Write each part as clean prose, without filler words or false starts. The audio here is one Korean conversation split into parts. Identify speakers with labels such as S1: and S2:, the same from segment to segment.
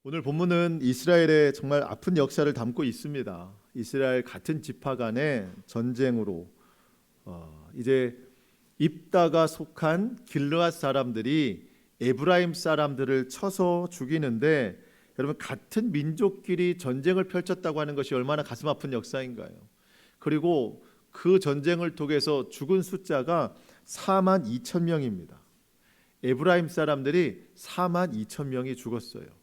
S1: 오늘 본문은 이스라엘의 정말 아픈 역사를 담고 있습니다. 이스라엘 같은 지파 간의 전쟁으로 이제 입다가 속한 길르앗 사람들이 에브라임 사람들을 쳐서 죽이는데, 여러분, 같은 민족끼리 전쟁을 펼쳤다고 하는 것이 얼마나 가슴 아픈 역사인가요? 그리고 그 전쟁을 통해서 죽은 숫자가 4만 2천 명입니다. 에브라임 사람들이 4만 2천 명이 죽었어요.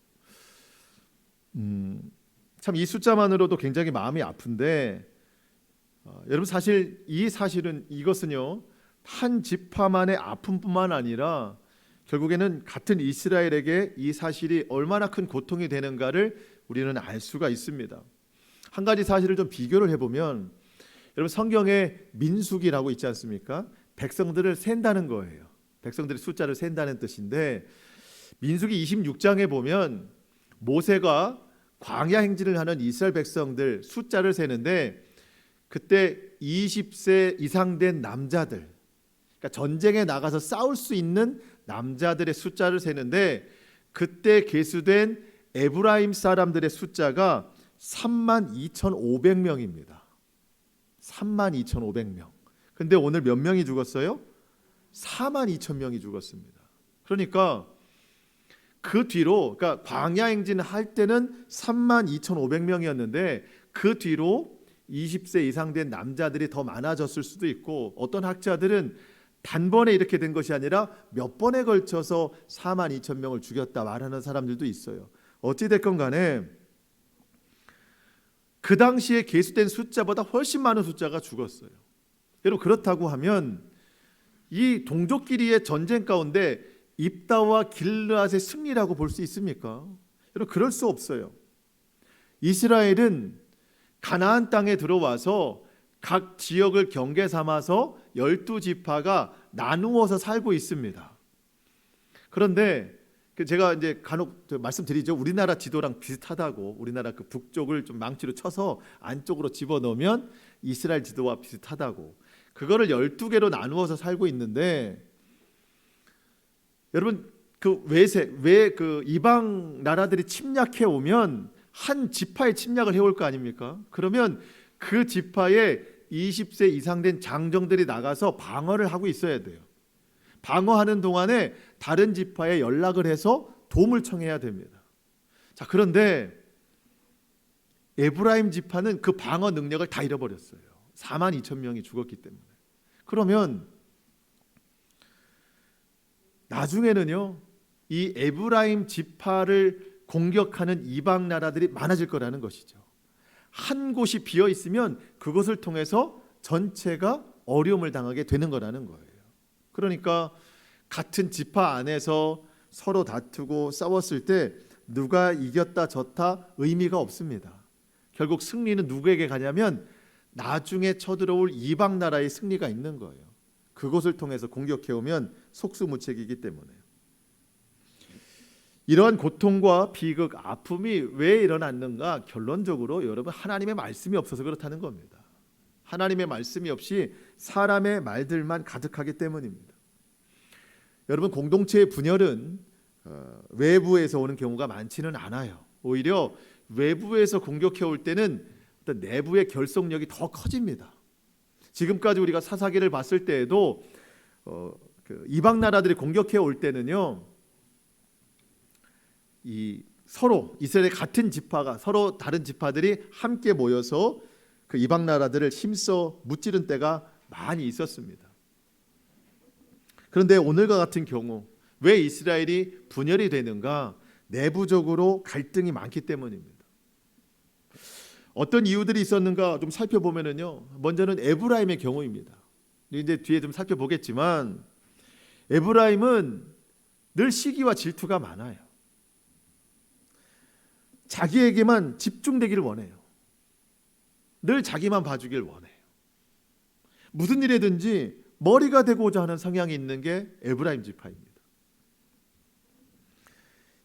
S1: 참 이 숫자만으로도 굉장히 마음이 아픈데, 여러분, 사실 이 사실은 이것은요, 한 지파만의 아픔뿐만 아니라 결국에는 같은 이스라엘에게 이 사실이 얼마나 큰 고통이 되는가를 우리는 알 수가 있습니다. 한 가지 사실을 좀 비교를 해보면, 여러분, 성경에 민수기라고 있지 않습니까? 백성들을 센다는 거예요. 백성들의 숫자를 센다는 뜻인데, 민수기 26장에 보면 모세가 광야 행진을 하는 이스라엘 백성들 숫자를 세는데, 그때 20세 이상 된 남자들, 그러니까 전쟁에 나가서 싸울 수 있는 남자들의 숫자를 세는데, 그때 계수된 에브라임 사람들의 숫자가 32,500명입니다. 32,500명. 근데 오늘 몇 명이 죽었어요? 42,000명이 죽었습니다. 그러니까 그 뒤로, 그러니까 광야 행진을 할 때는 32,500명이었는데 그 뒤로 20세 이상 된 남자들이 더 많아졌을 수도 있고, 어떤 학자들은 단번에 이렇게 된 것이 아니라 몇 번에 걸쳐서 42,000명을 죽였다 말하는 사람들도 있어요. 어찌 됐건 간에 그 당시에 계수된 숫자보다 훨씬 많은 숫자가 죽었어요. 여러분, 그렇다고 하면 이 동족끼리의 전쟁 가운데 입다와 길르앗의 승리라고 볼 수 있습니까? 여러분, 그럴 수 없어요. 이스라엘은 가나안 땅에 들어와서 각 지역을 경계 삼아서 12지파가 나누어서 살고 있습니다. 그런데 제가 이제 간혹 말씀드리죠. 우리나라 지도랑 비슷하다고. 우리나라 그 북쪽을 좀 망치로 쳐서 안쪽으로 집어넣으면 이스라엘 지도와 비슷하다고. 그거를 12개로 나누어서 살고 있는데, 여러분, 그 이방 나라들이 침략해 오면 한 지파에 침략을 해올 거 아닙니까? 그러면 그 지파에 20세 이상 된 장정들이 나가서 방어를 하고 있어야 돼요. 방어하는 동안에 다른 지파에 연락을 해서 도움을 청해야 됩니다. 자, 그런데 에브라임 지파는 그 방어 능력을 다 잃어버렸어요. 4만 2천 명이 죽었기 때문에. 그러면 나중에는요, 이 에브라임 지파를 공격하는 이방 나라들이 많아질 거라는 것이죠. 한 곳이 비어 있으면 그것을 통해서 전체가 어려움을 당하게 되는 거라는 거예요. 그러니까 같은 지파 안에서 서로 다투고 싸웠을 때 누가 이겼다 졌다 의미가 없습니다. 결국 승리는 누구에게 가냐면 나중에 쳐들어올 이방 나라의 승리가 있는 거예요. 그것을 통해서 공격해오면 속수무책이기 때문에. 이러한 고통과 비극, 아픔이 왜 일어났는가? 결론적으로 여러분, 하나님의 말씀이 없어서 그렇다는 겁니다. 하나님의 말씀이 없이 사람의 말들만 가득하기 때문입니다. 여러분, 공동체의 분열은 외부에서 오는 경우가 많지는 않아요. 오히려 외부에서 공격해 올 때는 어떤 내부의 결속력이 더 커집니다. 지금까지 우리가 사사기를 봤을 때에도 이방 나라들이 공격해 올 때는요, 서로 이스라엘의 같은 지파가 서로 다른 지파들이 함께 모여서 그 이방 나라들을 힘써 무찌른 때가 많이 있었습니다. 그런데 오늘과 같은 경우 왜 이스라엘이 분열이 되는가? 내부적으로 갈등이 많기 때문입니다. 어떤 이유들이 있었는가 좀 살펴보면요, 먼저는 에브라임의 경우입니다. 이제 뒤에 좀 살펴보겠지만, 에브라임은 늘 시기와 질투가 많아요. 자기에게만 집중되기를 원해요. 늘 자기만 봐주길 원해요. 무슨 일이든지 머리가 되고자 하는 성향이 있는 게 에브라임 지파입니다.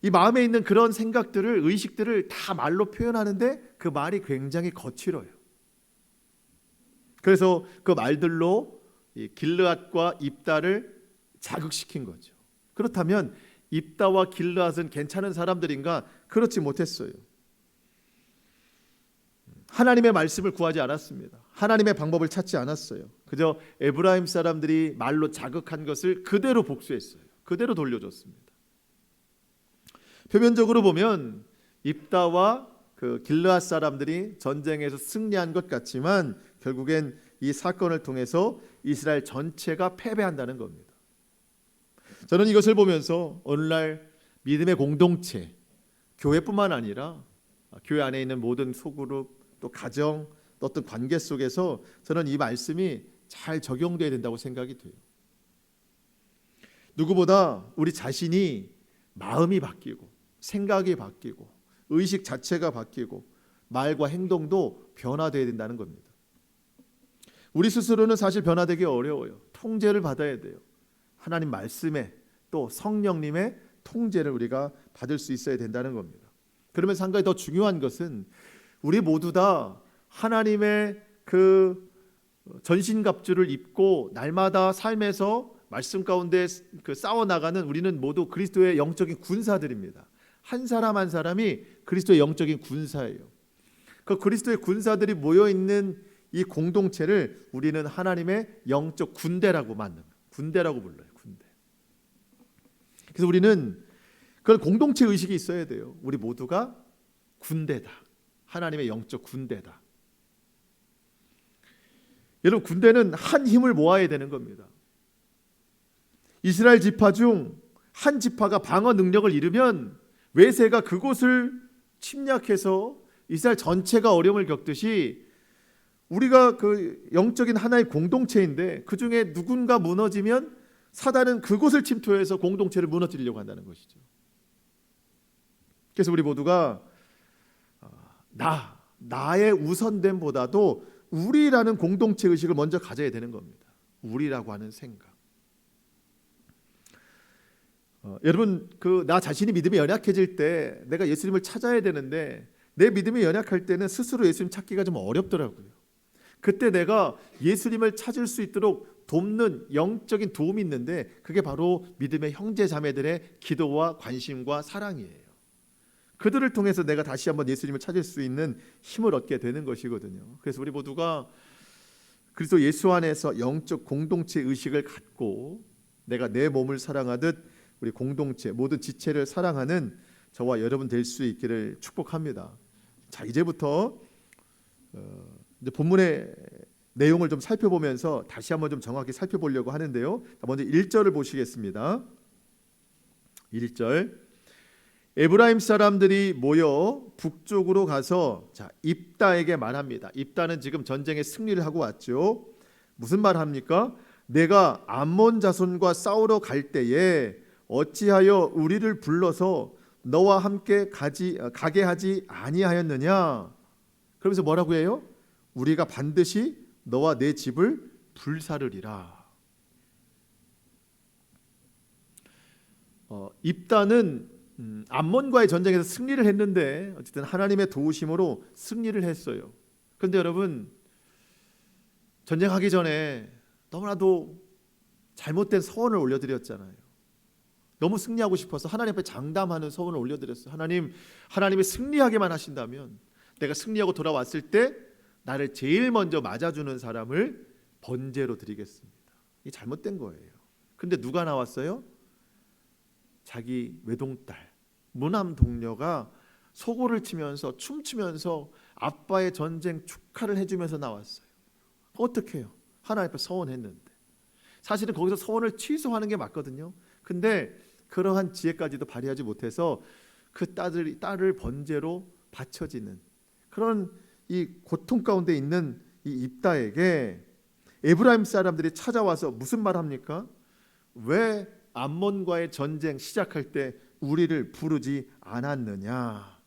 S1: 이 마음에 있는 그런 생각들을, 의식들을 다 말로 표현하는데 그 말이 굉장히 거칠어요. 그래서 그 말들로 길르앗과 입다를 자극시킨 거죠. 그렇다면 입다와 길르앗은 괜찮은 사람들인가? 그렇지 못했어요. 하나님의 말씀을 구하지 않았습니다. 하나님의 방법을 찾지 않았어요. 그저 에브라임 사람들이 말로 자극한 것을 그대로 복수했어요. 그대로 돌려줬습니다. 표면적으로 보면 입다와 그 길르앗 사람들이 전쟁에서 승리한 것 같지만 결국엔 이 사건을 통해서 이스라엘 전체가 패배한다는 겁니다. 저는 이것을 보면서 오늘날 믿음의 공동체, 교회뿐만 아니라 교회 안에 있는 모든 소그룹, 또 가정, 또 어떤 관계 속에서 저는 이 말씀이 잘 적용돼야 된다고 생각이 돼요. 누구보다 우리 자신이 마음이 바뀌고 생각이 바뀌고 의식 자체가 바뀌고 말과 행동도 변화돼야 된다는 겁니다. 우리 스스로는 사실 변화되기 어려워요. 통제를 받아야 돼요. 하나님 말씀에 또 성령님의 통제를 우리가 받을 수 있어야 된다는 겁니다. 그러면서 한 가지 더 중요한 것은 우리 모두 다 하나님의 그 전신갑주를 입고 날마다 삶에서 말씀 가운데 그 싸워나가는 우리는 모두 그리스도의 영적인 군사들입니다. 한 사람 한 사람이 그리스도의 영적인 군사예요. 그 그리스도의 군사들이 모여있는 이 공동체를 우리는 하나님의 영적 군대라고 군대라고 불러요. 군대. 그래서 우리는 그런 공동체 의식이 있어야 돼요. 우리 모두가 군대다. 하나님의 영적 군대다. 여러분, 군대는 한 힘을 모아야 되는 겁니다. 이스라엘 지파 중 한 지파가 방어 능력을 잃으면 외세가 그곳을 침략해서 이스라엘 전체가 어려움을 겪듯이 우리가 그 영적인 하나의 공동체인데 그 중에 누군가 무너지면 사단은 그곳을 침투해서 공동체를 무너뜨리려고 한다는 것이죠. 그래서 우리 모두가 나의 우선됨보다도 우리라는 공동체 의식을 먼저 가져야 되는 겁니다. 우리라고 하는 생각. 여러분, 나 자신이 믿음이 연약해질 때 내가 예수님을 찾아야 되는데 내 믿음이 연약할 때는 스스로 예수님 찾기가 좀 어렵더라고요. 그때 내가 예수님을 찾을 수 있도록 돕는 영적인 도움이 있는데 그게 바로 믿음의 형제 자매들의 기도와 관심과 사랑이에요. 그들을 통해서 내가 다시 한번 예수님을 찾을 수 있는 힘을 얻게 되는 것이거든요. 그래서 우리 모두가 그리스도 예수 안에서 영적 공동체 의식을 갖고 내가 내 몸을 사랑하듯 우리 공동체 모든 지체를 사랑하는 저와 여러분 될 수 있기를 축복합니다. 자, 이제부터 이제 본문의 내용을 좀 살펴보면서 다시 한번 좀 정확히 살펴보려고 하는데요. 먼저 1절을 보시겠습니다. 1절. 에브라임 사람들이 모여 북쪽으로 가서 입다에게 말합니다. 입다는 지금 전쟁에 승리를 하고 왔죠. 무슨 말 합니까? 내가 암몬 자손과 싸우러 갈 때에 어찌하여 우리를 불러서 너와 함께 가게 하지 아니하였느냐? 그러면서 뭐라고 해요? 우리가 반드시 너와 내 집을 불사르리라. 입다는 암몬과의 전쟁에서 승리를 했는데 어쨌든 하나님의 도우심으로 승리를 했어요. 그런데 여러분, 전쟁하기 전에 너무나도 잘못된 서원을 올려드렸잖아요. 너무 승리하고 싶어서 하나님 앞에 장담하는 서원을 올려드렸어요. 하나님이 승리하게만 하신다면 내가 승리하고 돌아왔을 때 나를 제일 먼저 맞아주는 사람을 번제로 드리겠습니다. 이게 잘못된 거예요. 근데 누가 나왔어요? 자기 외동딸 무남 동료가 소고를 치면서 춤추면서 아빠의 전쟁 축하를 해주면서 나왔어요. 어떻게 해요? 하나님 앞에 서원했는데. 사실은 거기서 서원을 취소하는 게 맞거든요. 근데 그러한 지혜까지도 발휘하지 못해서 그 딸을 번제로 바쳐지는 그런 이 고통 가운데 있는 이 입다에게 에브라임 사람들이 찾아와서 무슨 말 합니까? 왜 암몬과의 전쟁 시작할 때 우리를 부르지 않았느냐?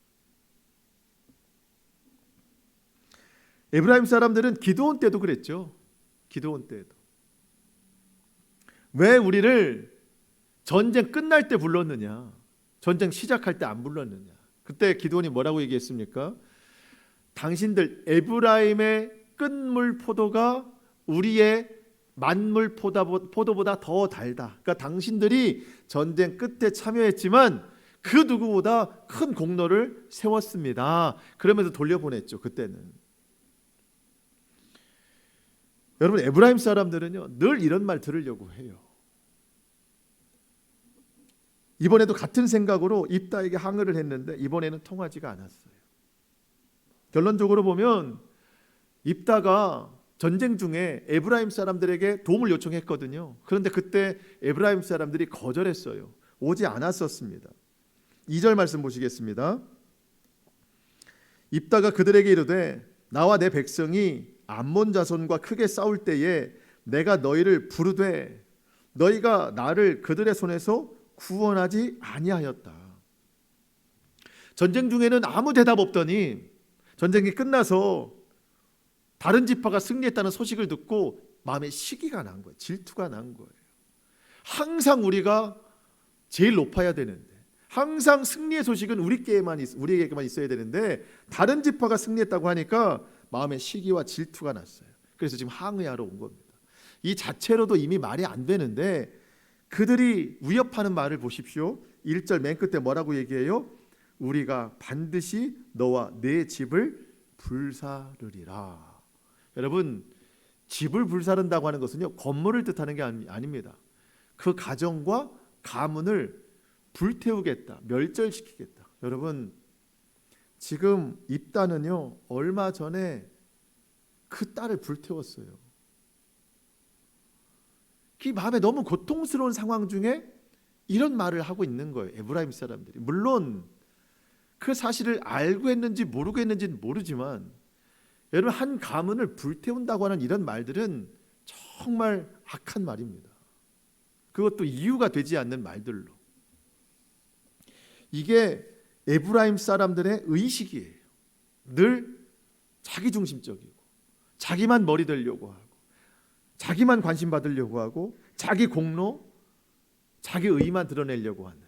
S1: 에브라임 사람들은 기드온 때도 그랬죠. 기드온 때도. 왜 우리를 전쟁 끝날 때 불렀느냐? 전쟁 시작할 때 안 불렀느냐? 그때 기드온이 뭐라고 얘기했습니까? 당신들 에브라임의 끝물 포도가 우리의 만물 포도보다 더 달다. 그러니까 당신들이 전쟁 끝에 참여했지만 그 누구보다 큰 공로를 세웠습니다. 그러면서 돌려보냈죠. 그때는. 여러분, 에브라임 사람들은요 늘 이런 말 들으려고 해요. 이번에도 같은 생각으로 입다에게 항의를 했는데 이번에는 통하지가 않았어요. 결론적으로 보면 입다가 전쟁 중에 에브라임 사람들에게 도움을 요청했거든요. 그런데 그때 에브라임 사람들이 거절했어요. 오지 않았었습니다. 2절 말씀 보시겠습니다. 입다가 그들에게 이르되 나와 내 백성이 암몬 자손과 크게 싸울 때에 내가 너희를 부르되 너희가 나를 그들의 손에서 구원하지 아니하였다. 전쟁 중에는 아무 대답 없더니 전쟁이 끝나서 다른 지파가 승리했다는 소식을 듣고 마음에 시기가 난 거예요. 질투가 난 거예요. 항상 우리가 제일 높아야 되는데, 항상 승리의 소식은 우리에게만 있어야 되는데 다른 지파가 승리했다고 하니까 마음에 시기와 질투가 났어요. 그래서 지금 항의하러 온 겁니다. 이 자체로도 이미 말이 안 되는데 그들이 위협하는 말을 보십시오. 1절 맨 끝에 뭐라고 얘기해요? 우리가 반드시 너와 내 집을 불사르리라. 여러분, 집을 불사른다고 하는 것은요 건물을 뜻하는 게 아닙니다. 그 가정과 가문을 불태우겠다, 멸절시키겠다. 여러분, 지금 입다는요 얼마 전에 그 딸을 불태웠어요. 그 마음에 너무 고통스러운 상황 중에 이런 말을 하고 있는 거예요. 에브라임 사람들이. 물론 그 사실을 알고 했는지 모르고 했는지는 모르지만 여러분, 한 가문을 불태운다고 하는 이런 말들은 정말 악한 말입니다. 그것도 이유가 되지 않는 말들로. 이게 에브라임 사람들의 의식이에요. 늘 자기중심적이고 자기만 머리 들려고 하고 자기만 관심 받으려고 하고 자기 공로, 자기 의만 드러내려고 하는,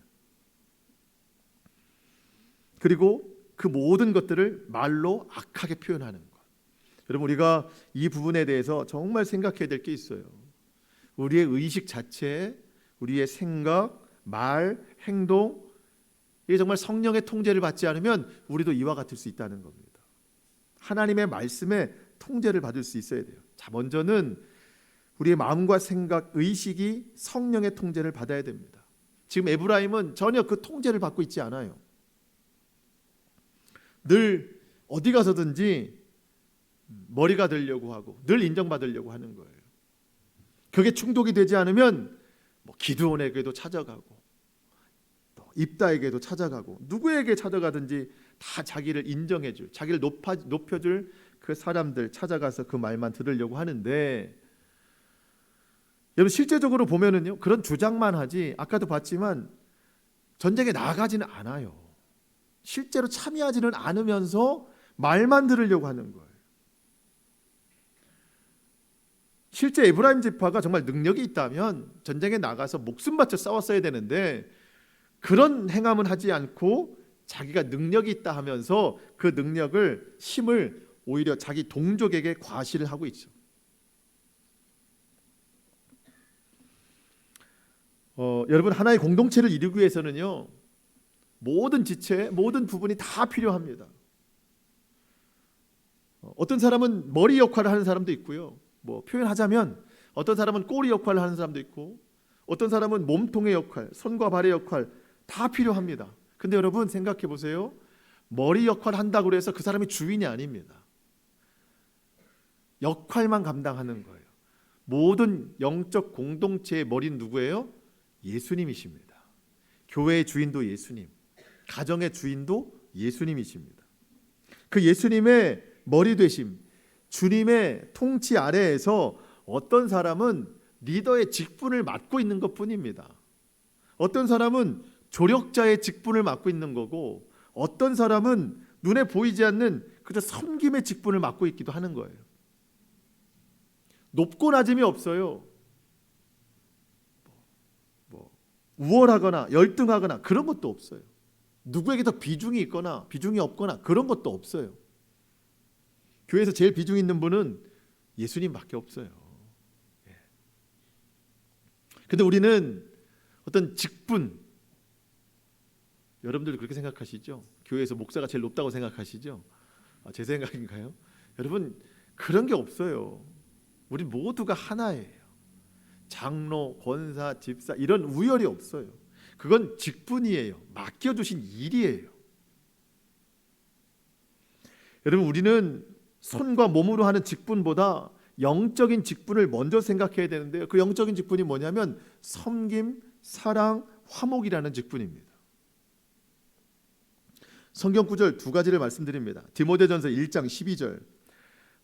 S1: 그리고 그 모든 것들을 말로 악하게 표현하는 것. 여러분, 우리가 이 부분에 대해서 정말 생각해야 될 게 있어요. 우리의 의식 자체에 우리의 생각, 말, 행동, 이게 정말 성령의 통제를 받지 않으면 우리도 이와 같을 수 있다는 겁니다. 하나님의 말씀에 통제를 받을 수 있어야 돼요. 자, 먼저는 우리의 마음과 생각, 의식이 성령의 통제를 받아야 됩니다. 지금 에브라임은 전혀 그 통제를 받고 있지 않아요. 늘 어디 가서든지 머리가 되려고 하고 늘 인정받으려고 하는 거예요. 그게 충족이 되지 않으면 기드온에게도 찾아가고 또 입다에게도 찾아가고 누구에게 찾아가든지 다 자기를 인정해줄, 자기를 높여줄 그 사람들 찾아가서 그 말만 들으려고 하는데, 여러분 실제적으로 보면은요 그런 주장만 하지, 아까도 봤지만 전쟁에 나가지는 않아요. 실제로 참여하지는 않으면서 말만 들으려고 하는 거예요. 실제 에브라임 지파가 정말 능력이 있다면 전쟁에 나가서 목숨 바쳐 싸웠어야 되는데 그런 행함은 하지 않고 자기가 능력이 있다 하면서 그 능력을, 힘을 오히려 자기 동족에게 과시를 하고 있죠. 여러분, 하나의 공동체를 이루기 위해서는요 모든 지체, 모든 부분이 다 필요합니다. 어떤 사람은 머리 역할을 하는 사람도 있고요, 표현하자면 어떤 사람은 꼬리 역할을 하는 사람도 있고 어떤 사람은 몸통의 역할, 손과 발의 역할 다 필요합니다. 근데 여러분 생각해 보세요. 머리 역할을 한다고 해서 그 사람이 주인이 아닙니다. 역할만 감당하는 거예요. 모든 영적 공동체의 머리는 누구예요? 예수님이십니다. 교회의 주인도 예수님, 가정의 주인도 예수님이십니다. 그 예수님의 머리 되심, 주님의 통치 아래에서 어떤 사람은 리더의 직분을 맡고 있는 것뿐입니다. 어떤 사람은 조력자의 직분을 맡고 있는 거고 어떤 사람은 눈에 보이지 않는 그저 섬김의 직분을 맡고 있기도 하는 거예요. 높고 낮음이 없어요. 우월하거나 열등하거나 그런 것도 없어요. 누구에게 더 비중이 있거나 비중이 없거나 그런 것도 없어요. 교회에서 제일 비중 있는 분은 예수님밖에 없어요. 근데 우리는 어떤 직분, 여러분들 그렇게 생각하시죠? 교회에서 목사가 제일 높다고 생각하시죠? 제 생각인가요? 여러분 그런 게 없어요. 우리 모두가 하나예요. 장로, 권사, 집사 이런 우열이 없어요. 그건 직분이에요. 맡겨주신 일이에요. 여러분 우리는 손과 몸으로 하는 직분보다 영적인 직분을 먼저 생각해야 되는데요. 그 영적인 직분이 뭐냐면 섬김, 사랑, 화목이라는 직분입니다. 성경 구절 두 가지를 말씀드립니다. 디모데전서 1장 12절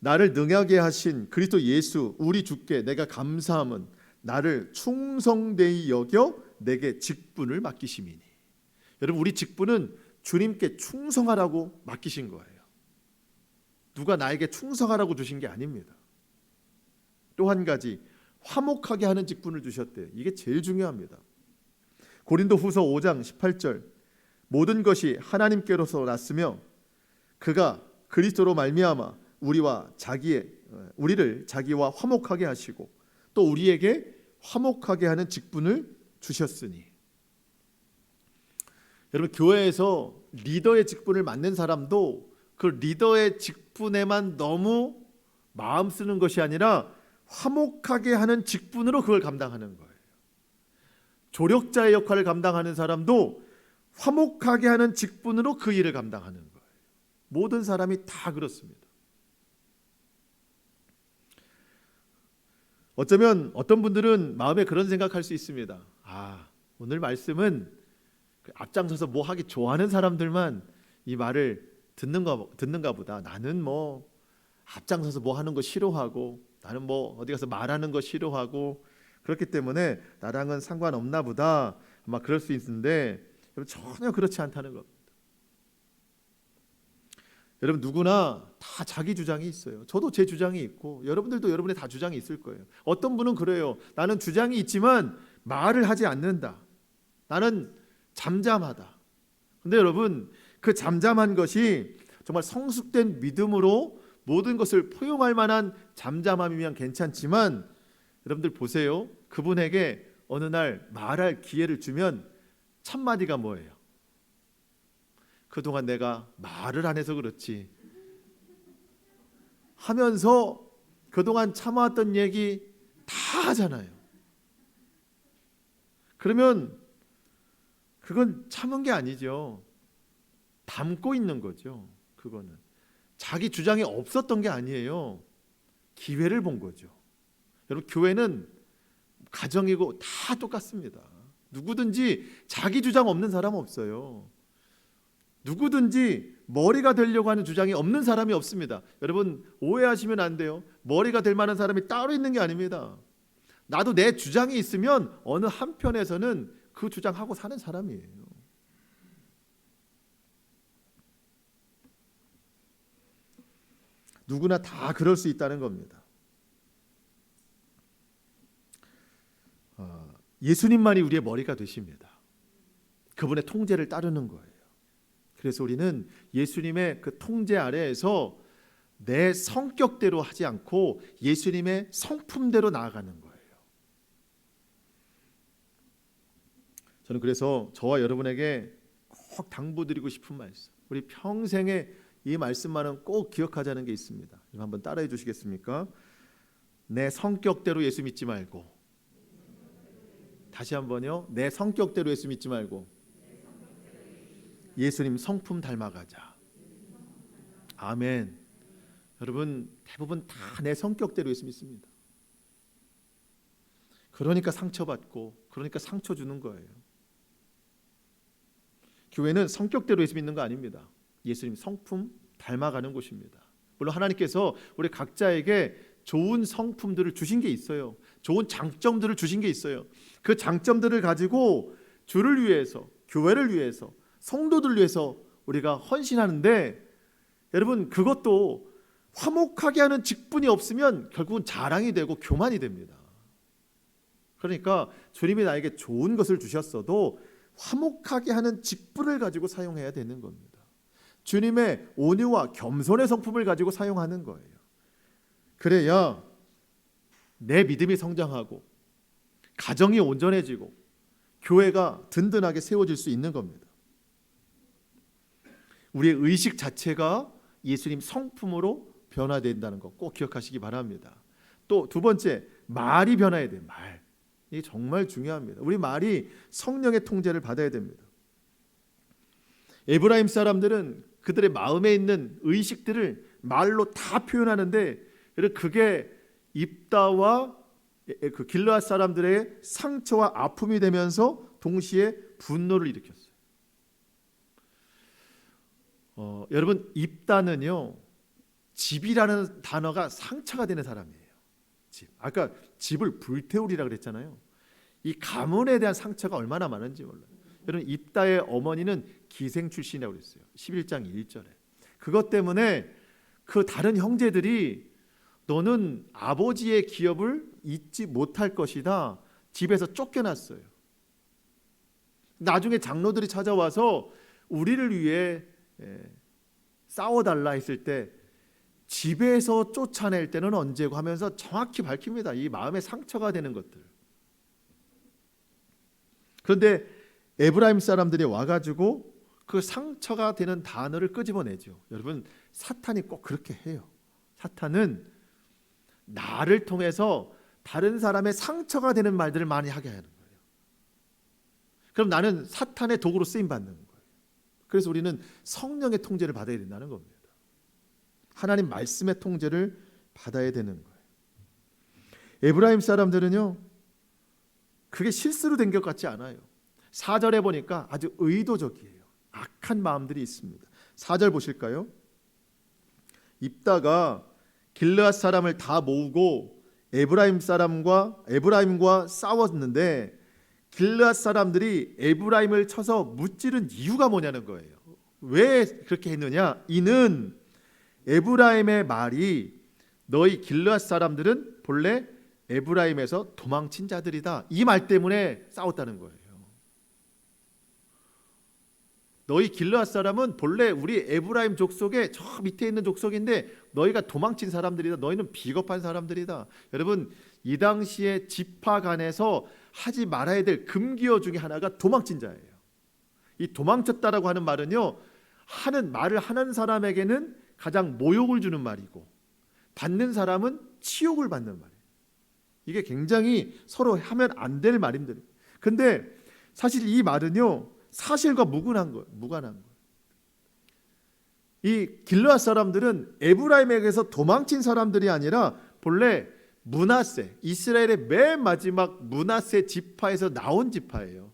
S1: 나를 능하게 하신 그리스도 예수 우리 주께 내가 감사함은 나를 충성되이 여겨 내게 직분을 맡기심이니. 여러분 우리 직분은 주님께 충성하라고 맡기신 거예요. 누가 나에게 충성하라고 주신 게 아닙니다. 또 한 가지 화목하게 하는 직분을 주셨대요. 이게 제일 중요합니다. 고린도후서 5장 18절 모든 것이 하나님께로서 났으며 그가 그리스도로 말미암아 우리를 자기와 화목하게 하시고 또 우리에게 화목하게 하는 직분을 주셨으니. 여러분 교회에서 리더의 직분을 맡는 사람도 그 리더의 직분에만 너무 마음 쓰는 것이 아니라 화목하게 하는 직분으로 그걸 감당하는 거예요. 조력자의 역할을 감당하는 사람도 화목하게 하는 직분으로 그 일을 감당하는 거예요. 모든 사람이 다 그렇습니다. 어쩌면 어떤 분들은 마음에 그런 생각할 수 있습니다. 오늘 말씀은 앞장서서 뭐 하기 좋아하는 사람들만 이 말을 듣는가 보다. 나는 뭐 앞장서서 뭐 하는 거 싫어하고 나는 뭐 어디 가서 말하는 거 싫어하고 그렇기 때문에 나랑은 상관없나 보다. 아마 그럴 수 있는데 전혀 그렇지 않다는 겁니다. 여러분 누구나 다 자기 주장이 있어요. 저도 제 주장이 있고 여러분들도 여러분의 다 주장이 있을 거예요. 어떤 분은 그래요. 나는 주장이 있지만 말을 하지 않는다. 나는 잠잠하다. 근데 여러분 그 잠잠한 것이 정말 성숙된 믿음으로 모든 것을 포용할 만한 잠잠함이면 괜찮지만 여러분들 보세요. 그분에게 어느 날 말할 기회를 주면 첫마디가 뭐예요? 그동안 내가 말을 안 해서 그렇지 하면서 그동안 참아왔던 얘기 다 하잖아요. 그러면 그건 참은 게 아니죠. 담고 있는 거죠. 그거는 자기 주장이 없었던 게 아니에요. 기회를 본 거죠. 여러분 교회는 가정이고 다 똑같습니다. 누구든지 자기 주장 없는 사람 없어요. 누구든지 머리가 되려고 하는 주장이 없는 사람이 없습니다. 여러분 오해하시면 안 돼요. 머리가 될 만한 사람이 따로 있는 게 아닙니다. 나도 내 주장이 있으면 어느 한편에서는 그 주장하고 사는 사람이에요. 누구나 다 그럴 수 있다는 겁니다. 예수님만이 우리의 머리가 되십니다. 그분의 통제를 따르는 거예요. 그래서 우리는 예수님의 그 통제 아래에서 내 성격대로 하지 않고 예수님의 성품대로 나아가는 거예요. 저는 그래서 저와 여러분에게 꼭 당부드리고 싶은 말씀, 우리 평생에 이 말씀만은 꼭 기억하자는 게 있습니다. 이거 한번 따라해 주시겠습니까? 내 성격대로 예수 믿지 말고, 다시 한번요. 내 성격대로 예수 믿지 말고 예수님 성품 닮아가자. 아멘. 여러분 대부분 다 내 성격대로 예수 믿습니다. 그러니까 상처받고 그러니까 상처 주는 거예요. 교회는 성격대로 예수 믿는 거 아닙니다. 예수님 성품 닮아가는 곳입니다. 물론 하나님께서 우리 각자에게 좋은 성품들을 주신 게 있어요. 좋은 장점들을 주신 게 있어요. 그 장점들을 가지고 주를 위해서, 교회를 위해서, 성도들을 위해서 우리가 헌신하는데, 여러분 그것도 화목하게 하는 직분이 없으면 결국은 자랑이 되고 교만이 됩니다. 그러니까 주님이 나에게 좋은 것을 주셨어도 화목하게 하는 직분을 가지고 사용해야 되는 겁니다. 주님의 온유와 겸손의 성품을 가지고 사용하는 거예요. 그래야 내 믿음이 성장하고 가정이 온전해지고 교회가 든든하게 세워질 수 있는 겁니다. 우리의 의식 자체가 예수님 성품으로 변화된다는 거 꼭 기억하시기 바랍니다. 또 두 번째, 말이 변화해야 돼요. 말. 이게 정말 중요합니다. 우리 말이 성령의 통제를 받아야 됩니다. 에브라임 사람들은 그들의 마음에 있는 의식들을 말로 다 표현하는데 그게 입다와 그 길르앗 사람들의 상처와 아픔이 되면서 동시에 분노를 일으켰어요. 여러분, 입다는요, 집이라는 단어가 상처가 되는 사람이에요. 집. 아까 집을 불태우리라 그랬잖아요. 이 가문에 대한 상처가 얼마나 많은지 몰라요. 여러분, 입다의 어머니는 기생 출신이라고 그랬어요. 11장 1절에. 그것 때문에 그 다른 형제들이 너는 아버지의 기업을 잊지 못할 것이다. 집에서 쫓겨났어요. 나중에 장로들이 찾아와서 우리를 위해 싸워달라 했을 때 집에서 쫓아낼 때는 언제고 하면서 정확히 밝힙니다. 이 마음에 상처가 되는 것들. 그런데 에브라임 사람들이 와가지고 그 상처가 되는 단어를 끄집어내죠. 여러분, 사탄이 꼭 그렇게 해요. 사탄은 나를 통해서 다른 사람의 상처가 되는 말들을 많이 하게 하는 거예요. 그럼 나는 사탄의 도구로 쓰임 받는 거예요. 그래서 우리는 성령의 통제를 받아야 된다는 겁니다. 하나님 말씀의 통제를 받아야 되는 거예요. 에브라임 사람들은요, 그게 실수로 된 것 같지 않아요. 4절에 보니까 아주 의도적이에요. 악한 마음들이 있습니다. 4절 보실까요? 입다가 길르앗 사람을 다 모으고 에브라임과 싸웠는데 길르앗 사람들이 에브라임을 쳐서 무찌른 이유가 뭐냐는 거예요. 왜 그렇게 했느냐? 이는 에브라임의 말이 너희 길르앗 사람들은 본래 에브라임에서 도망친 자들이다. 이 말 때문에 싸웠다는 거예요. 너희 길르앗 사람은 본래 우리 에브라임 족속의 저 밑에 있는 족속인데 너희가 도망친 사람들이다. 너희는 비겁한 사람들이다. 여러분, 이 당시에 지파 간에서 하지 말아야 될 금기어 중에 하나가 도망친 자예요. 이 도망쳤다라고 하는 말은요, 말을 하는 사람에게는 가장 모욕을 주는 말이고 받는 사람은 치욕을 받는 말이에요. 이게 굉장히 서로 하면 안 될 말입니다. 근데 사실 이 말은요, 사실과 무관한 거예요. 이 길르앗 사람들은 에브라임에게서 도망친 사람들이 아니라 본래 므낫세, 이스라엘의 맨 마지막 므낫세 지파에서 나온 지파예요.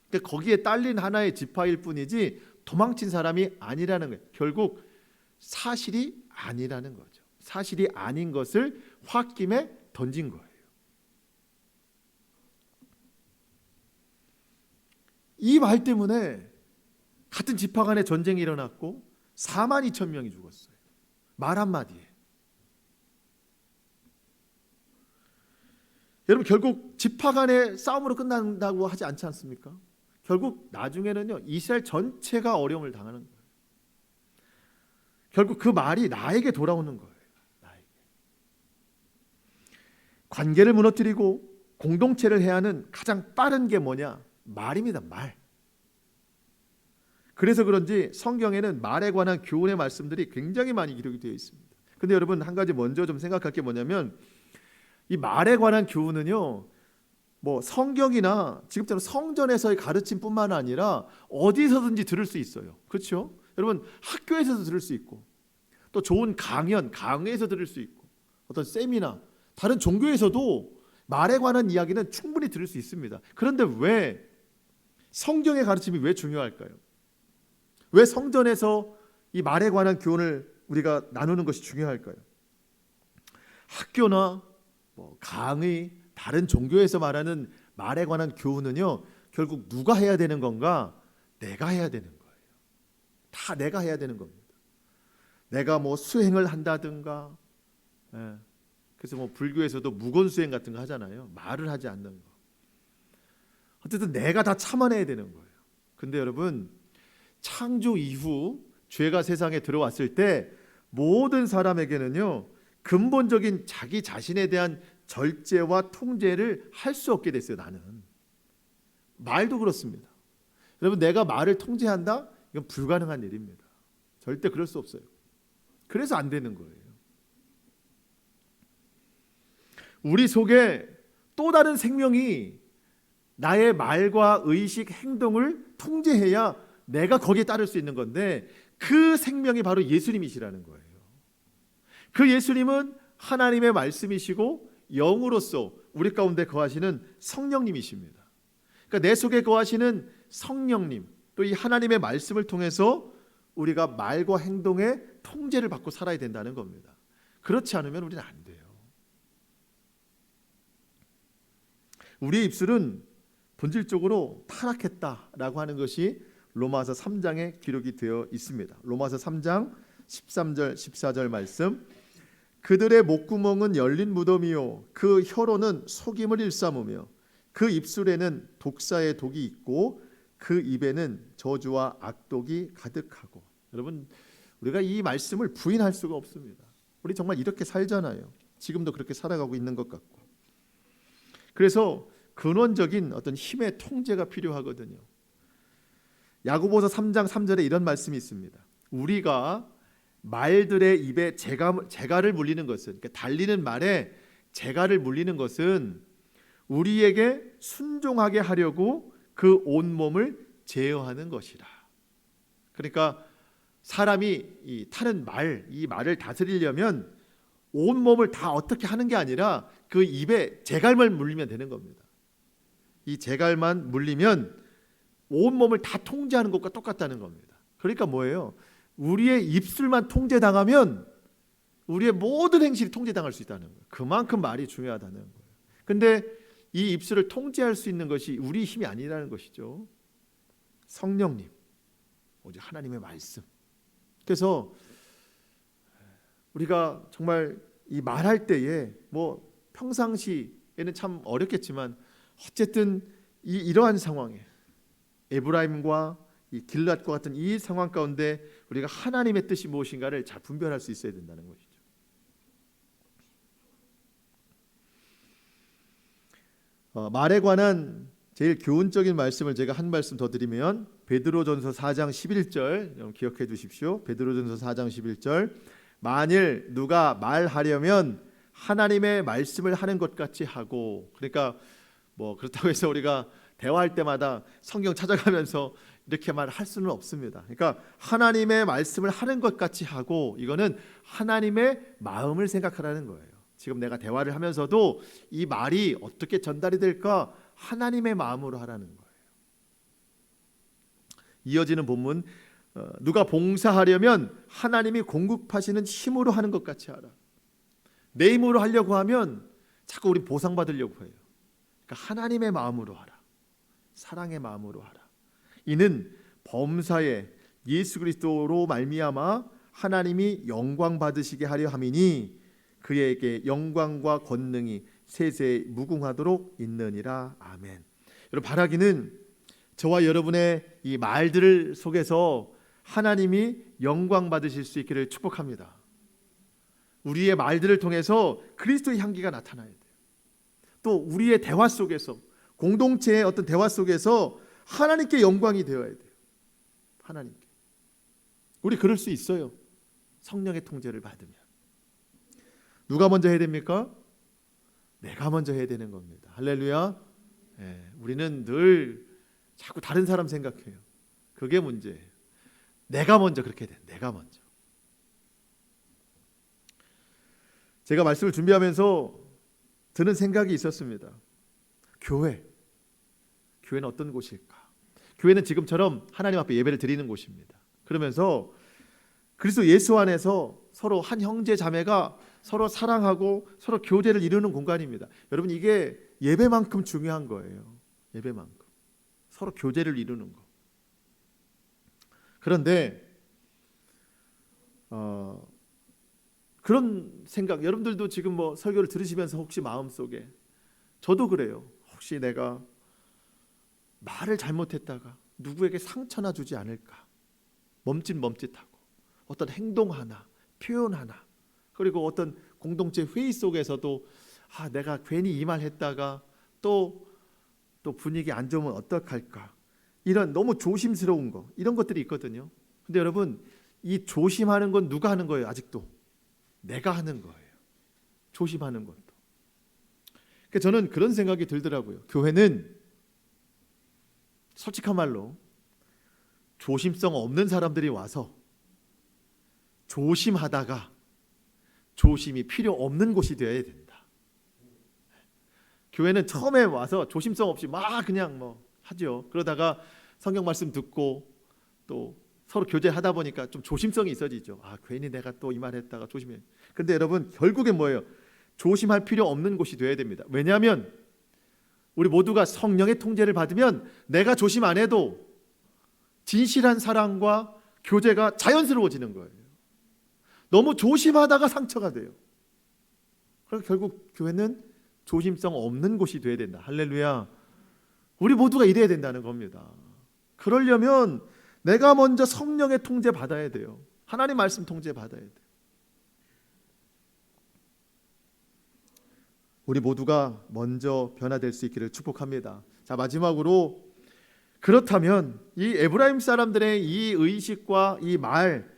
S1: 그러니까 거기에 딸린 하나의 지파일 뿐이지 도망친 사람이 아니라는 거예요. 결국 사실이 아니라는 거죠. 사실이 아닌 것을 홧김에 던진 거예요. 이 말 때문에 같은 지파 간에 전쟁이 일어났고 4만 2천 명이 죽었어요. 말 한마디에. 여러분, 결국 지파 간의 싸움으로 끝난다고 하지 않지 않습니까? 결국 나중에는요, 이스라엘 전체가 어려움을 당하는 거예요. 결국 그 말이 나에게 돌아오는 거예요. 나에게. 관계를 무너뜨리고 공동체를 해야 하는 가장 빠른 게 뭐냐? 말입니다. 말. 그래서 그런지 성경에는 말에 관한 교훈의 말씀들이 굉장히 많이 기록이 되어 있습니다. 근데 여러분, 한 가지 먼저 좀 생각할 게 뭐냐면 이 말에 관한 교훈은요, 뭐 성경이나 지금처럼 성전에서의 가르침뿐만 아니라 어디서든지 들을 수 있어요. 그렇죠? 여러분, 학교에서도 들을 수 있고 또 좋은 강의에서 들을 수 있고 어떤 세미나, 다른 종교에서도 말에 관한 이야기는 충분히 들을 수 있습니다. 그런데 왜 성경의 가르침이 왜 중요할까요? 왜 성전에서 이 말에 관한 교훈을 우리가 나누는 것이 중요할까요? 학교나 강의, 다른 종교에서 말하는 말에 관한 교훈은요, 결국 누가 해야 되는 건가? 내가 해야 되는 거예요. 다 내가 해야 되는 겁니다. 내가 수행을 한다든가, 그래서 불교에서도 무건수행 같은 거 하잖아요. 말을 하지 않는 거. 어쨌든 내가 다 참아내야 되는 거예요. 근데 여러분, 창조 이후 죄가 세상에 들어왔을 때 모든 사람에게는요, 근본적인 자기 자신에 대한 절제와 통제를 할 수 없게 됐어요. 나는 말도 그렇습니다. 여러분, 내가 말을 통제한다? 이건 불가능한 일입니다. 절대 그럴 수 없어요. 그래서 안 되는 거예요. 우리 속에 또 다른 생명이 나의 말과 의식, 행동을 통제해야 내가 거기에 따를 수 있는 건데, 그 생명이 바로 예수님이시라는 거예요. 그 예수님은 하나님의 말씀이시고 영으로서 우리 가운데 거하시는 성령님이십니다. 그러니까 내 속에 거하시는 성령님, 또 이 하나님의 말씀을 통해서 우리가 말과 행동의 통제를 받고 살아야 된다는 겁니다. 그렇지 않으면 우리는 안 돼요. 우리의 입술은 본질적으로 타락했다라고 하는 것이 로마서 3장에 기록이 되어 있습니다. 로마서 3장 13절 14절 말씀, 그들의 목구멍은 열린 무덤이요 그 혀로는 속임을 일삼으며 그 입술에는 독사의 독이 있고 그 입에는 저주와 악독이 가득하고. 여러분, 우리가 이 말씀을 부인할 수가 없습니다. 우리 정말 이렇게 살잖아요. 지금도 그렇게 살아가고 있는 것 같고. 그래서 근원적인 어떤 힘의 통제가 필요하거든요. 야고보서 3장 3절에 이런 말씀이 있습니다. 우리가 말들의 입에 재갈을 물리는 것은, 그러니까 달리는 말에 재갈을 물리는 것은 우리에게 순종하게 하려고 그 온몸을 제어하는 것이라. 그러니까 사람이 이 타는 말, 이 말을 다스리려면 온몸을 다 어떻게 하는 게 아니라 그 입에 재갈만 물리면 되는 겁니다. 이 재갈만 물리면 온몸을 다 통제하는 것과 똑같다는 겁니다. 그러니까 뭐예요? 우리의 입술만 통제당하면 우리의 모든 행실이 통제당할 수 있다는 거예요. 그만큼 말이 중요하다는 거예요. 근데 이 입술을 통제할 수 있는 것이 우리 힘이 아니라는 것이죠. 성령님, 오직 하나님의 말씀. 그래서 우리가 정말 이 말할 때에 뭐 평상시에는 참 어렵겠지만 어쨌든 이러한 상황에 에브라임과 이 길앗과 같은 이 상황 가운데 우리가 하나님의 뜻이 무엇인가를 잘 분별할 수 있어야 된다는 것이죠. 말에 관한 제일 교훈적인 말씀을 제가 한 말씀 더 드리면 베드로전서 4장 11절 기억해 두십시오. 베드로전서 4장 11절, 만일 누가 말하려면 하나님의 말씀을 하는 것 같이 하고. 그러니까 뭐 그렇다고 해서 우리가 대화할 때마다 성경 찾아가면서 이렇게 말할 수는 없습니다. 그러니까 하나님의 말씀을 하는 것 같이 하고, 이거는 하나님의 마음을 생각하라는 거예요. 지금 내가 대화를 하면서도 이 말이 어떻게 전달이 될까 하나님의 마음으로 하라는 거예요. 이어지는 본문, 누가 봉사하려면 하나님이 공급하시는 힘으로 하는 것 같이 하라. 내 힘으로 하려고 하면 자꾸 우리 보상받으려고 해요. 그러니까 하나님의 마음으로 하라. 사랑의 마음으로 하라. 이는 범사에 예수 그리스도로 말미암아 하나님이 영광 받으시게 하려 함이니 그에게 영광과 권능이 세세 무궁하도록 있느니라. 아멘. 여러분, 바라기는 저와 여러분의 이 말들 속에서 하나님이 영광 받으실 수 있기를 축복합니다. 우리의 말들을 통해서 그리스도의 향기가 나타나야 돼요. 또 우리의 대화 속에서, 공동체의 어떤 대화 속에서 하나님께 영광이 되어야 돼요. 하나님께. 우리 그럴 수 있어요. 성령의 통제를 받으면. 누가 먼저 해야 됩니까? 내가 먼저 해야 되는 겁니다. 할렐루야. 우리는 늘 자꾸 다른 사람 생각해요. 그게 문제예요. 내가 먼저 그렇게 돼. 내가 먼저. 제가 말씀을 준비하면서 드는 생각이 있었습니다. 교회는 어떤 곳일까? 교회는 지금처럼 하나님 앞에 예배를 드리는 곳입니다. 그러면서 그리스도 예수 안에서 서로 한 형제 자매가 서로 사랑하고 서로 교제를 이루는 공간입니다. 여러분, 이게 예배만큼 중요한 거예요. 예배만큼 서로 교제를 이루는 거. 그런데 그런 생각, 여러분들도 지금 뭐 설교를 들으시면서 혹시 마음속에, 저도 그래요. 혹시 내가 말을 잘못했다가 누구에게 상처나 주지 않을까? 멈칫멈칫하고 어떤 행동 하나, 표현 하나, 그리고 어떤 공동체 회의 속에서도 내가 괜히 이 말 했다가 또 분위기 안 좋으면 어떡할까, 이런 너무 조심스러운 거, 이런 것들이 있거든요. 근데 여러분, 이 조심하는 건 누가 하는 거예요? 아직도 내가 하는 거예요. 조심하는 것도. 그러니까 저는 그런 생각이 들더라고요. 교회는 솔직한 말로 조심성 없는 사람들이 와서 조심하다가 조심이 필요 없는 곳이 되어야 된다. 교회는 처음에 와서 조심성 없이 막 그냥 하죠. 그러다가 성경 말씀 듣고 또 서로 교제하다 보니까 좀 조심성이 있어지죠. 괜히 내가 또 이 말 했다가 조심해. 근데 여러분, 결국엔 뭐예요? 조심할 필요 없는 곳이 되어야 됩니다. 왜냐하면 우리 모두가 성령의 통제를 받으면 내가 조심 안 해도 진실한 사랑과 교제가 자연스러워지는 거예요. 너무 조심하다가 상처가 돼요. 그래서 결국 교회는 조심성 없는 곳이 돼야 된다. 할렐루야. 우리 모두가 이래야 된다는 겁니다. 그러려면 내가 먼저 성령의 통제 받아야 돼요. 하나님 말씀 통제 받아야 돼요. 우리 모두가 먼저 변화될 수 있기를 축복합니다. 자, 마지막으로, 그렇다면 이 에브라임 사람들의 이 의식과 이 말,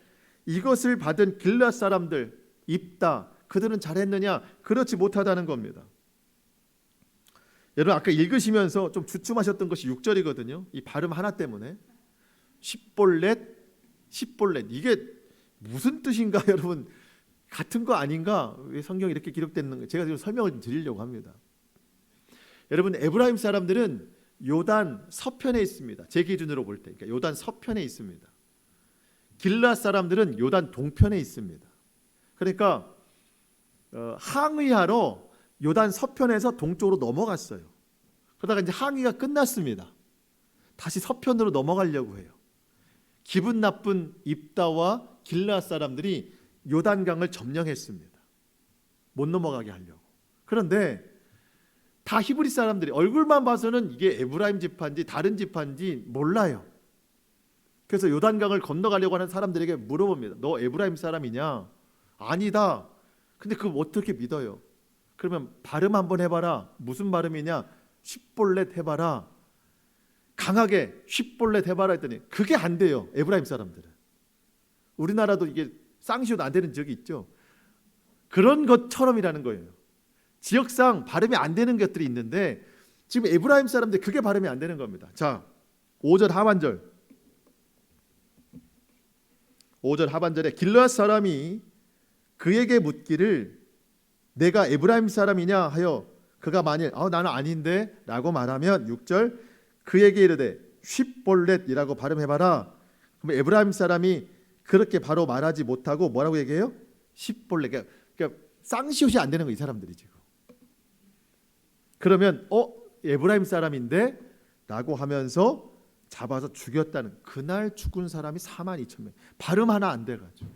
S1: 이것을 받은 길앗 사람들, 입다, 그들은 잘했느냐? 그렇지 못하다는 겁니다. 여러분, 아까 읽으시면서 좀 주춤하셨던 것이 6절이거든요. 이 발음 하나 때문에. 십볼렛, 이게 무슨 뜻인가? 여러분, 같은 거 아닌가? 왜 성경이 이렇게 기록됐는 가 제가 지금 설명을 좀 드리려고 합니다. 여러분, 에브라임 사람들은 요단 서편에 있습니다. 제 기준으로 볼 때, 그러니까 요단 서편에 있습니다. 길앗 사람들은 요단 동편에 있습니다. 그러니까 항의하러 요단 서편에서 동쪽으로 넘어갔어요. 그러다가 이제 항의가 끝났습니다. 다시 서편으로 넘어가려고 해요. 기분 나쁜 입다와 길앗 사람들이 요단강을 점령했습니다. 못 넘어가게 하려고. 그런데 다 히브리 사람들이 얼굴만 봐서는 이게 에브라임 지파인지 다른 지파인지 몰라요. 그래서 요단강을 건너가려고 하는 사람들에게 물어봅니다. 너 에브라임 사람이냐? 아니다. 근데 그걸 어떻게 믿어요? 그러면 발음 한번 해봐라. 무슨 발음이냐? 십볼렛 해봐라. 강하게 십볼렛 해봐라 했더니 그게 안 돼요. 에브라임 사람들은. 우리나라도 이게 쌍시옷 안 되는 지역이 있죠. 그런 것처럼이라는 거예요. 지역상 발음이 안 되는 것들이 있는데 지금 에브라임 사람들 그게 발음이 안 되는 겁니다. 자, 5절 하반절. 5절 하반절에 길앗 사람이 그에게 묻기를 내가 에브라임 사람이냐 하여 그가 만일 나는 아닌데 라고 말하면 6절 그에게 이르되 십볼렛이라고 발음해봐라. 그럼 에브라임 사람이 그렇게 바로 말하지 못하고 뭐라고 얘기해요? 십볼렛. 그러니까 쌍시옷이 안 되는 거, 이 사람들이 지금. 그러면 에브라임 사람인데 라고 하면서 잡아서 죽였다는, 그날 죽은 사람이 42,000명. 발음 하나 안 돼가지고.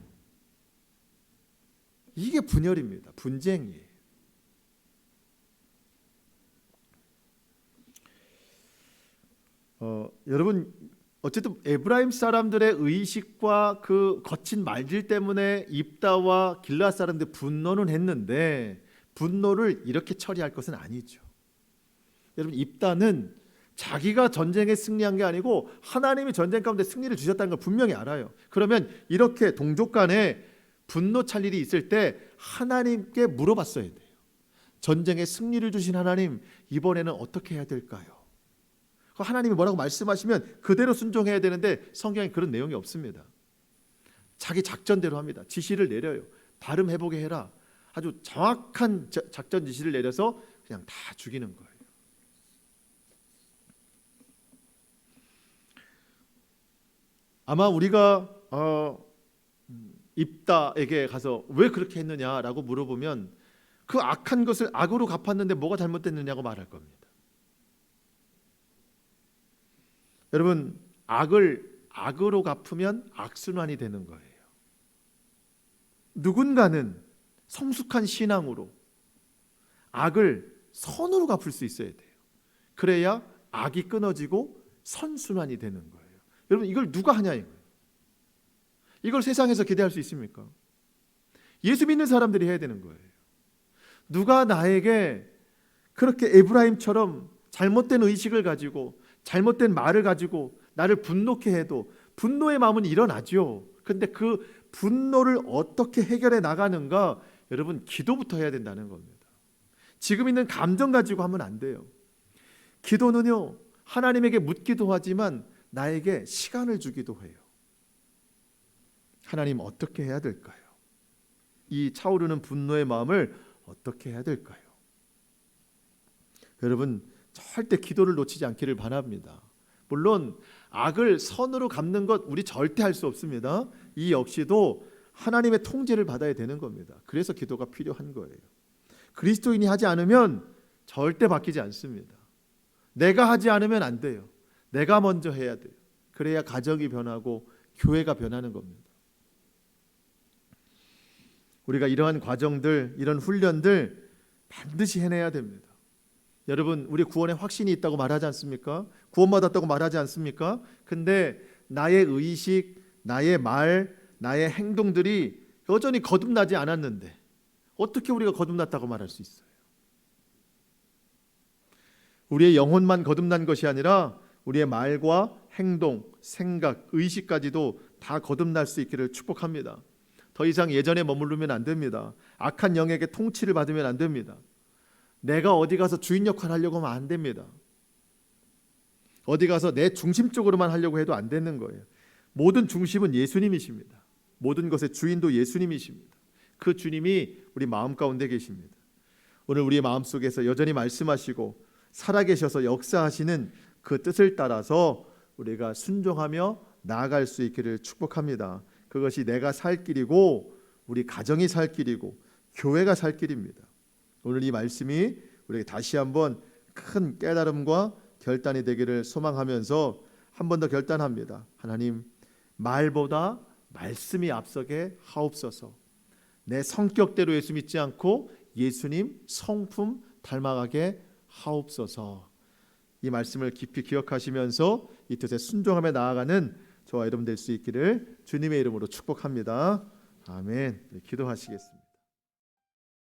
S1: 이게 분열입니다. 분쟁이에요. 여러분, 어쨌든 에브라임 사람들의 의식과 그 거친 말질 때문에 입다와 길앗 사람들 분노는 했는데 분노를 이렇게 처리할 것은 아니죠. 여러분, 입다는 자기가 전쟁에 승리한 게 아니고 하나님이 전쟁 가운데 승리를 주셨다는 걸 분명히 알아요. 그러면 이렇게 동족 간에 분노 찰 일이 있을 때 하나님께 물어봤어야 돼요. 전쟁에 승리를 주신 하나님, 이번에는 어떻게 해야 될까요? 하나님이 뭐라고 말씀하시면 그대로 순종해야 되는데 성경에 그런 내용이 없습니다. 자기 작전대로 합니다. 지시를 내려요. 발음해보게 해라. 아주 정확한 작전 지시를 내려서 그냥 다 죽이는 거예요. 아마 우리가 입다에게 가서 왜 그렇게 했느냐라고 물어보면 그 악한 것을 악으로 갚았는데 뭐가 잘못됐느냐고 말할 겁니다. 여러분, 악을 악으로 갚으면 악순환이 되는 거예요. 누군가는 성숙한 신앙으로 악을 선으로 갚을 수 있어야 돼요. 그래야 악이 끊어지고 선순환이 되는 거예요. 여러분, 이걸 누가 하냐 이거예요. 이걸 세상에서 기대할 수 있습니까? 예수 믿는 사람들이 해야 되는 거예요. 누가 나에게 그렇게 에브라임처럼 잘못된 의식을 가지고 잘못된 말을 가지고 나를 분노케 해도 분노의 마음은 일어나죠. 그런데 그 분노를 어떻게 해결해 나가는가? 여러분, 기도부터 해야 된다는 겁니다. 지금 있는 감정 가지고 하면 안 돼요. 기도는요, 하나님에게 묻기도 하지만 나에게 시간을 주기도 해요. 하나님, 어떻게 해야 될까요? 이 차오르는 분노의 마음을 어떻게 해야 될까요? 여러분, 절대 기도를 놓치지 않기를 바랍니다. 물론 악을 선으로 갚는 것 우리 절대 할 수 없습니다. 이 역시도 하나님의 통제를 받아야 되는 겁니다. 그래서 기도가 필요한 거예요. 그리스도인이 하지 않으면 절대 바뀌지 않습니다. 내가 하지 않으면 안 돼요. 내가 먼저 해야 돼요. 그래야 가정이 변하고 교회가 변하는 겁니다. 우리가 이러한 과정들, 이런 훈련들 반드시 해내야 됩니다. 여러분, 우리 구원에 확신이 있다고 말하지 않습니까? 구원받았다고 말하지 않습니까? 근데 나의 의식, 나의 말, 나의 행동들이 여전히 거듭나지 않았는데 어떻게 우리가 거듭났다고 말할 수 있어요? 우리의 영혼만 거듭난 것이 아니라 우리의 말과 행동, 생각, 의식까지도 다 거듭날 수 있기를 축복합니다. 더 이상 예전에 머무르면 안 됩니다. 악한 영에게 통치를 받으면 안 됩니다. 내가 어디 가서 주인 역할을 하려고 하면 안 됩니다. 어디 가서 내 중심적으로만 하려고 해도 안 되는 거예요. 모든 중심은 예수님이십니다. 모든 것의 주인도 예수님이십니다. 그 주님이 우리 마음 가운데 계십니다. 오늘 우리의 마음속에서 여전히 말씀하시고 살아계셔서 역사하시는 그 뜻을 따라서 우리가 순종하며 나아갈 수 있기를 축복합니다. 그것이 내가 살 길이고 우리 가정이 살 길이고 교회가 살 길입니다. 오늘 이 말씀이 우리에게 다시 한번 큰 깨달음과 결단이 되기를 소망하면서 한 번 더 결단합니다. 하나님, 말보다 말씀이 앞서게 하옵소서. 내 성격대로 예수 믿지 않고 예수님 성품 닮아가게 하옵소서. 이 말씀을 깊이 기억하시면서 이 뜻에 순종하며 나아가는 저와 여러분 될 수 있기를 주님의 이름으로 축복합니다. 아멘. 기도하시겠습니다.